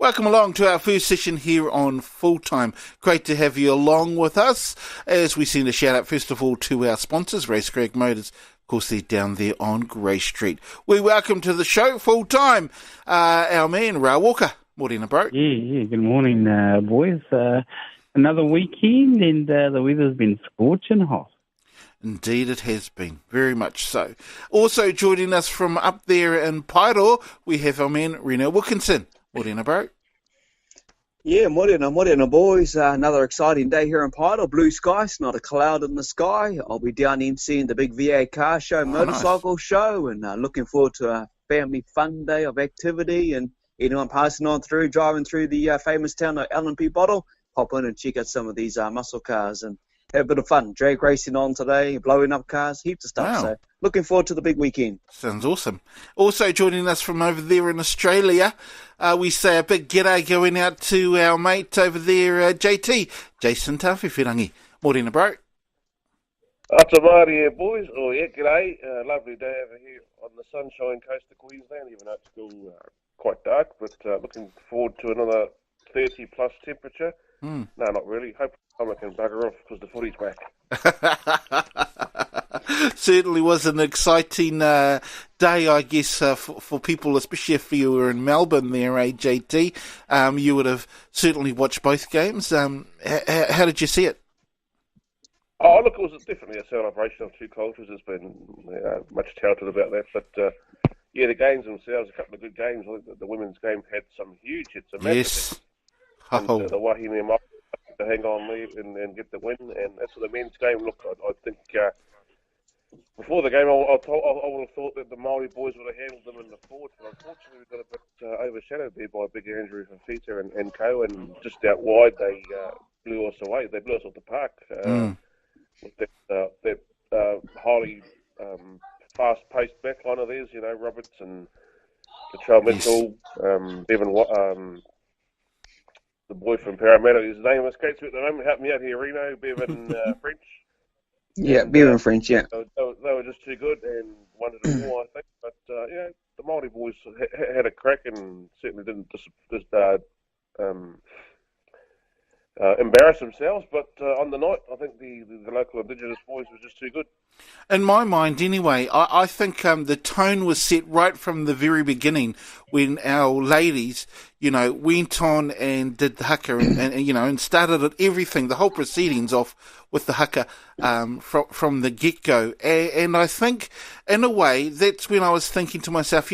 Welcome along to our first session here on Fooltime. Great to have you along with us as we send a shout out first of all to our sponsors, Racecrack Motors. Of course, they're down there on Grey Street. We welcome to the show, Fooltime, our man, Ra Walker. Morning, bro. Yeah. Good morning, boys. Another weekend, and the weather's been scorching hot. Indeed, it has been. Very much so. Also joining us from up there in Pairo, we have our man, Rino Wilkenson. Morena, bro. Yeah, morena, boys. Another exciting day here in Pairo. Blue skies, not a cloud in the sky. I'll be down seeing the big VA car show, motorcycle show, and looking forward to a family fun day of activity. And anyone passing on through, driving through the famous town of LNP Bottle, pop in and check out some of these muscle cars and have a bit of fun. Drag racing on today, blowing up cars, heaps of stuff. Wow. So looking forward to the big weekend. Sounds awesome. Also joining us from over there in Australia, we say a big g'day going out to our mate over there, JT, Jason Tawhiwhirangi. Morena, bro. Ata Māori, boys. Oh, yeah, g'day. Lovely day over here on the sunshine coast of Queensland, even though it's still quite dark, but looking forward to another 30-plus temperature. No, not really. Hope I can bugger off because the footy's back. Certainly was an exciting day, I guess, for people, especially if you were in Melbourne there, JT. You would have certainly watched both games. How did you see it? Oh, look, it was definitely a celebration of two cultures. There's been much touted about that. But, yeah, the games themselves, a couple of good games. I think the women's game had some huge hits. Yes. And, the Wahine to hang on there and get the win. And as for the men's game, look, I think before the game, I would have thought that the Māori boys would have handled them in the forwards, but unfortunately we got a bit overshadowed there by a big Andrew Fafita and co, and just out wide they blew us away. They blew us off the park with that highly fast-paced backline of theirs, Roberts and Latrell Mitchell, Bevan, the boy from Parramatta, his name escapes me at the moment. Help me out here, Reno. Bevan French. Yeah, Bevan French, yeah. They were just too good and wanted it more, I think. But, the Māori boys had a crack and certainly didn't embarrass themselves. But on the night, I think the local Indigenous boys were just too good. In my mind, anyway, I think the tone was set right from the very beginning when our ladies, went on and did the haka and started at everything, the whole proceedings off with the haka from the get-go. And I think, in a way, that's when I was thinking to myself,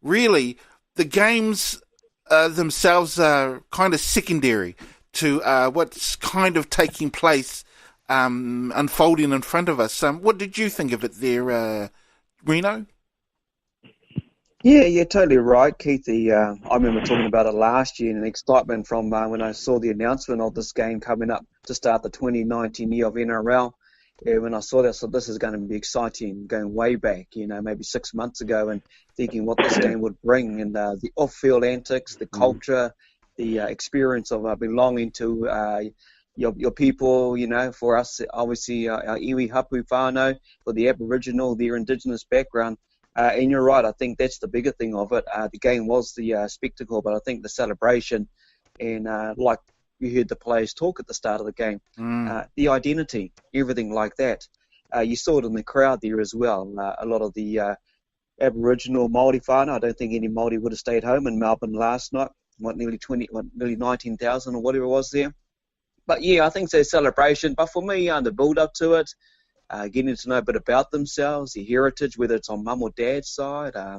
really, the games themselves are kind of secondary to what's kind of taking place unfolding in front of us. What did you think of it there, Reno? Yeah, totally right, Keith. I remember talking about it last year and the excitement from when I saw the announcement of this game coming up to start the 2019 year of NRL. When I saw that, so this is going to be exciting, going way back, maybe 6 months ago, and thinking what this game would bring, and the off-field antics, the culture, the experience of belonging to your people, for us, obviously, our iwi hapu whānau, for the Aboriginal, their Indigenous background. And you're right, I think that's the bigger thing of it. The game was the spectacle, but I think the celebration and like you heard the players talk at the start of the game, the identity, everything like that. You saw it in the crowd there as well. A lot of the Aboriginal Māori whānau, I don't think any Māori would have stayed home in Melbourne last night. Nearly 19,000 or whatever it was there. But yeah, I think it's a celebration. But for me, the build-up to it, getting to know a bit about themselves, their heritage, whether it's on mum or dad's side, I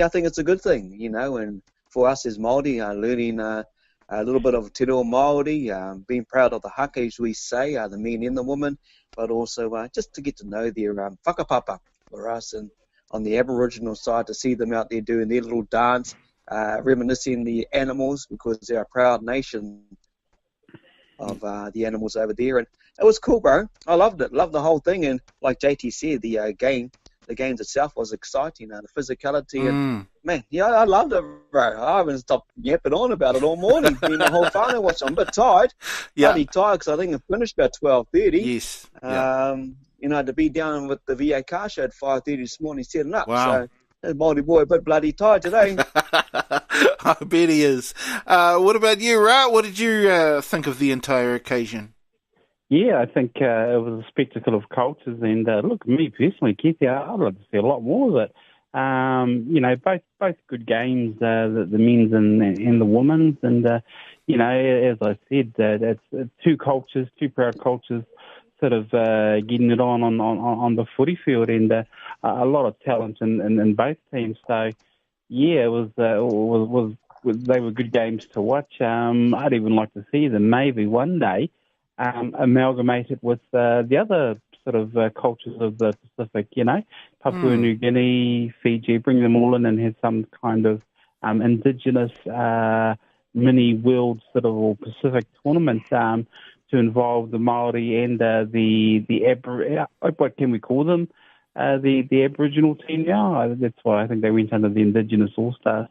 think it's a good thing, and for us as Māori, learning a little bit of te reo Māori, being proud of the haka, as we say, the men and the women, but also just to get to know their whakapapa for us, and on the Aboriginal side, to see them out there doing their little dance, reminiscing the animals, because they're a proud nation of the animals over there, and it was cool, bro. I loved it, loved the whole thing, and like JT said, the games itself was exciting, the physicality, and man, I loved it, bro. I haven't stopped yapping on about it all morning. Been the whole whānau watching. I'm a bit tired, bloody tired, because I think I finished about 12:30. Yes. To be down with the VA car show at 5:30 this morning setting up. Wow. So, Māori boy, a bit bloody tired today. I bet he is. What about you, Ra? What did you think of the entire occasion? Yeah, I think it was a spectacle of cultures, and look, me personally, Keithy, I'd love to see a lot more of it. Both good games, the men's and the women's, and as I said, it's two cultures, two proud cultures, sort of getting it on the footy field, and a lot of talent in both teams. So yeah, it was they were good games to watch. I'd even like to see them maybe one day amalgamated with the other sort of cultures of the Pacific, Papua New Guinea, Fiji, bring them all in and have some kind of indigenous mini world sort of or Pacific tournament to involve the Maori and what can we call them? The Aboriginal team now. That's why I think they went under the Indigenous All-Stars.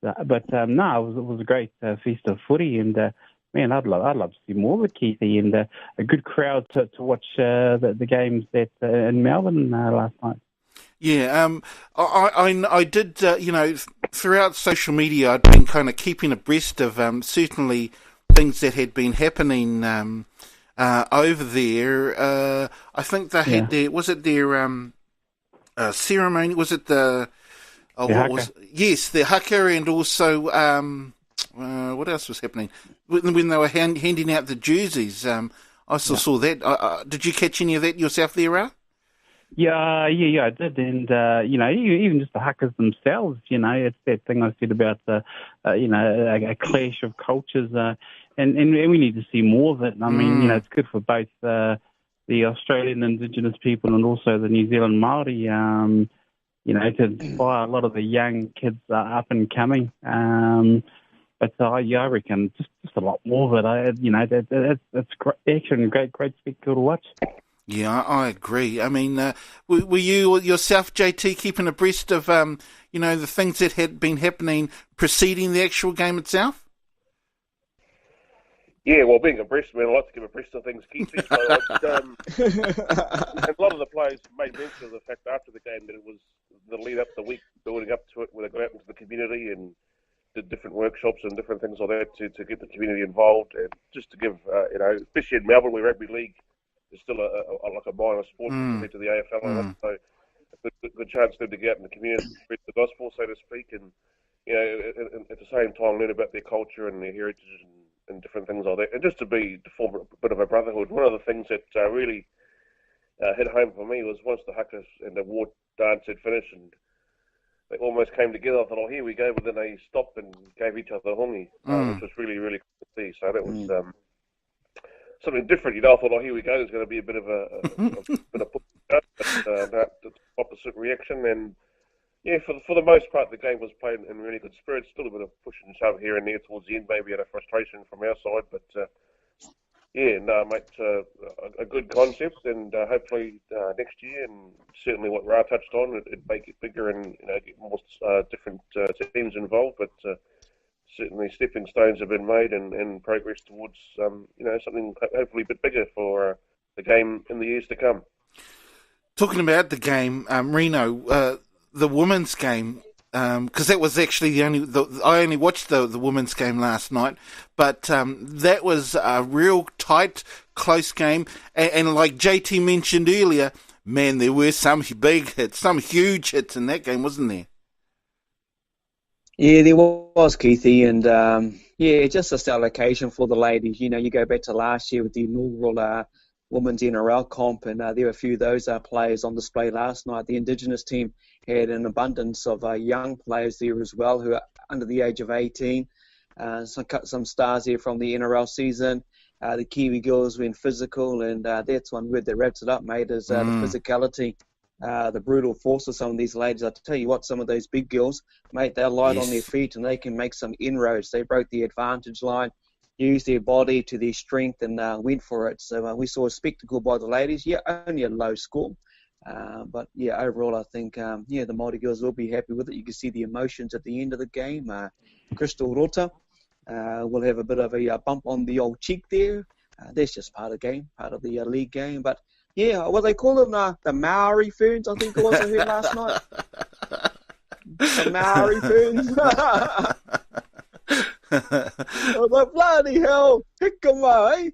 But it was a great feast of footy, and man, I'd love to see more of it, Keithy, and a good crowd to watch the games in Melbourne last night. Yeah, I did, throughout social media, I'd been kind of keeping abreast of certainly things that had been happening over there. I think they had their ceremony? Was it the haka, and also what else was happening when they were handing out the jerseys? I saw that. Did you catch any of that yourself there, Ra? Yeah, I did, and even just the hakas themselves, it's that thing I said about a clash of cultures, and we need to see more of it. I mean, it's good for both the Australian Indigenous people and also the New Zealand Maori, to inspire a lot of the young kids up and coming. But I reckon just a lot more of it. It's great spectacle to watch. Yeah, I agree. I mean, were you yourself, JT, keeping abreast of the things that had been happening preceding the actual game itself? Yeah, well, being abreast, I like to give abreast of things, Keithy. So a lot of the players made mention of the fact after the game that it was the lead up the week building up to it, where they got out into the community and did different workshops and different things like that to get the community involved, and just to give, especially in Melbourne where rugby league is still like a minor sport compared to the AFL. So a good chance for them to get out in the community, spread the gospel, so to speak, and at the same time learn about their culture and their heritage and different things like that, and just to form a bit of a brotherhood. One of the things that really hit home for me was once the hakas and the war dance had finished and they almost came together, I thought, oh, here we go, but then they stopped and gave each other hongi, which was really, really cool to see. So that was something different. I thought, oh, here we go, there's going to be a bit of a bit of push, but the opposite reaction. And yeah, for the most part, the game was played in really good spirit. Still a bit of push and shove here and there towards the end, maybe out of frustration from our side. But a good concept, and hopefully next year, and certainly what Ra touched on, it make it bigger and get more different teams involved. But certainly stepping stones have been made and progress towards something hopefully a bit bigger for the game in the years to come. Talking about the game, Rino. The women's game, because that was actually I only watched the women's game last night, but that was a real tight, close game, and like JT mentioned earlier, man, there were some big hits, some huge hits in that game, wasn't there? Yeah, there was, Keithy, and just a stellar occasion for the ladies. You go back to last year with the inaugural Women's NRL comp, and there were a few of those players on display last night. The Indigenous team had an abundance of young players there as well who are under the age of 18. Some stars here from the NRL season. The Kiwi girls went physical, and that's one word that wraps it up, mate, is the physicality, the brutal force of some of these ladies. I tell you what, some of those big girls, mate, they're light on their feet and they can make some inroads. They broke the advantage line, used their body to their strength, and went for it. So we saw a spectacle by the ladies. Yeah, only a low score. But yeah, overall, I think the Māori girls will be happy with it. You can see the emotions at the end of the game. Crystal Rota will have a bit of a bump on the old cheek there. That's just part of the game, part of the league game. But yeah, what they call them, the Maori ferns, I think it was I heard last night. The Maori ferns. I was like, bloody hell, hikama, eh?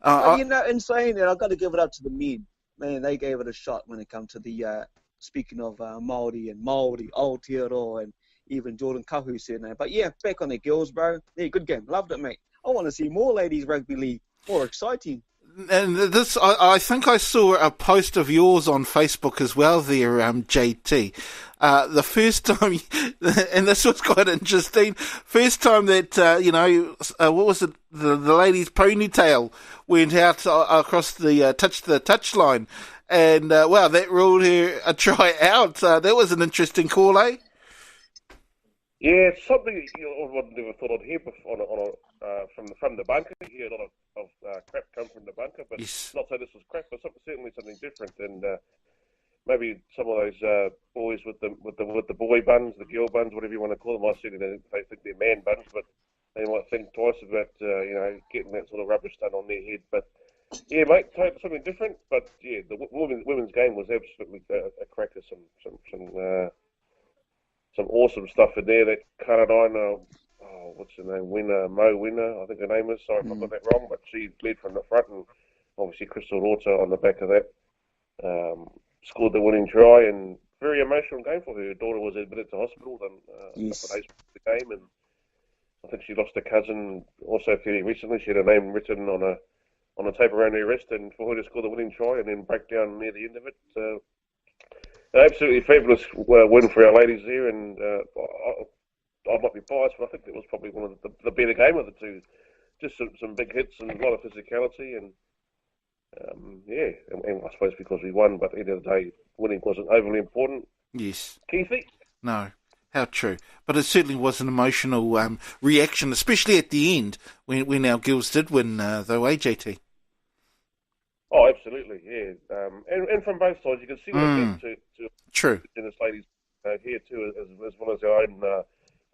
Uh, In saying that, I've got to give it up to the men. Man, they gave it a shot when it comes to the, speaking of Māori and Māori, Aotearoa, and even Jordan Kahu said that. But yeah, back on the girls, bro. Yeah, good game. Loved it, mate. I want to see more ladies rugby league. More exciting. And this, I think I saw a post of yours on Facebook as well there, JT. The first time, and this was quite interesting, first time that, what was it, the lady's ponytail went out across the touchline. And, wow, that ruled her a try out. That was an interesting call, eh? Yeah, it's something I wouldn't never thought I'd hear before from the bunker. You hear a lot of crap come from the bunker, but Yes. not say this was crap, but certainly something different. And maybe some of those boys with the boy buns, the girl buns, whatever you want to call them, I certainly they think they're man buns, but they might think twice about getting that sort of rubbish done on their head. But yeah, mate, something different. But yeah, the women's game was absolutely a cracker. Some awesome stuff in there. That Karadina, what's her name? Mo Winner, I think her name is. Sorry if I got that wrong, but she led from the front, and obviously Crystal Rota on the back of that scored the winning try, and very emotional game for her. Her daughter was admitted to hospital a couple of days before the game, and I think she lost her cousin also fairly recently. She had her name written on a tape around her wrist, and for her to score the winning try and then break down near the end of it. Absolutely fabulous win for our ladies there, and I might be biased, but I think that was probably one of the better game of the two. Just some big hits and a lot of physicality, and and I suppose because we won, but at the end of the day, winning wasn't overly important. Yes. Keithy? No. How true. But it certainly was an emotional reaction, especially at the end when our girls did win, though, AJT. Oh, absolutely, yeah. And from both sides, you can see what it did to True. Indigenous ladies here too, as well as our own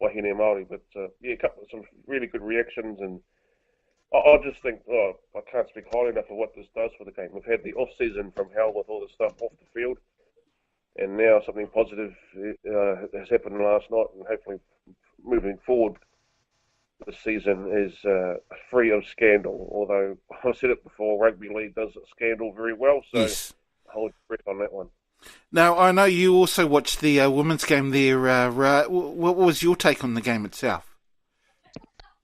wahine Māori. But some really good reactions, and I just think, I can't speak highly enough of what this does for the game. We've had the off-season from hell with all the stuff off the field, and now something positive has happened last night, and hopefully moving forward, the season is free of scandal. Although I've said it before, rugby league does scandal very well, so Yes. hold your breath on that one. Now, I know you also watched the women's game there. What was your take on the game itself?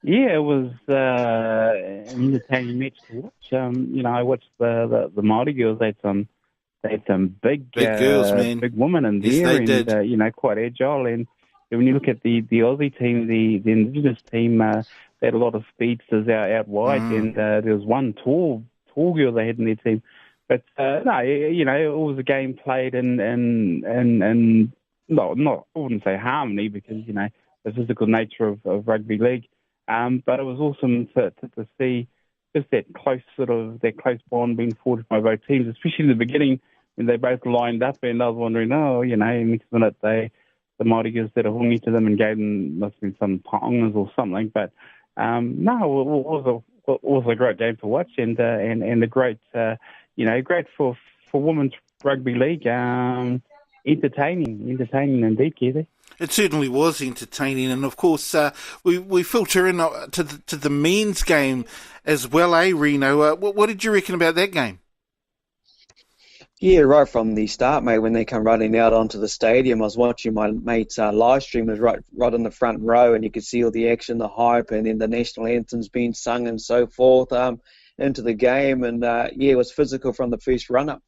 Yeah, it was an entertaining match to watch. I watched the Māori girls. They had some big girls, man. big women in Yes, there, they did. and quite agile. And when you look at the Aussie team, the Indigenous team, they had a lot of speedsters out wide, and there was one tall girl they had in their team. But it was a game played in not I wouldn't say harmony, because the physical nature of rugby league. But it was awesome to see just that close bond being forged by both teams, especially in the beginning when they both lined up, and I was wondering, next minute the Māori girls did a hongi to them and gave them, must have been some tongas or something. But it was a great game to watch, and a great great for women's rugby league. Entertaining indeed, Keithy. It certainly was entertaining, and of course we filter in to the men's game as well, Rino? What did you reckon about that game? Yeah, right from the start, mate, when they come running out onto the stadium, I was watching my mate's live stream. It was right in the front row, and you could see all the action, the hype, and then the national anthems being sung and so forth into the game. And, it was physical from the first run-up.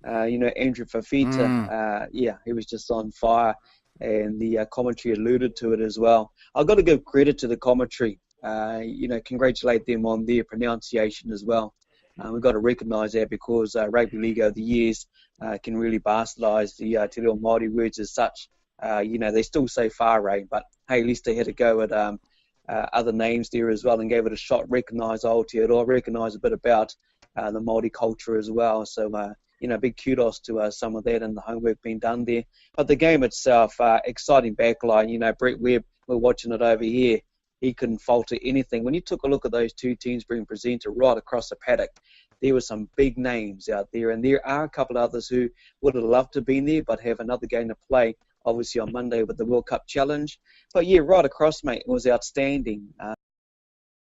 Andrew Fafita, he was just on fire, and the commentary alluded to it as well. I've got to give credit to the commentary, congratulate them on their pronunciation as well. We've got to recognise that, because rugby league over the years can really bastardise the Te Reo Māori words as such. They still say whārai, but hey, at least they had to go at other names there as well and gave it a shot, recognise Aotearoa, recognise a bit about the Māori culture as well. So, big kudos to some of that and the homework being done there. But the game itself, exciting backline. Brett Webb, we're watching it over here. He couldn't falter anything. When you took a look at those two teams being presented right across the paddock, there were some big names out there, and there are a couple of others who would have loved to have been there but have another game to play obviously on Monday with the World Cup Challenge. But yeah, right across, mate, it was outstanding.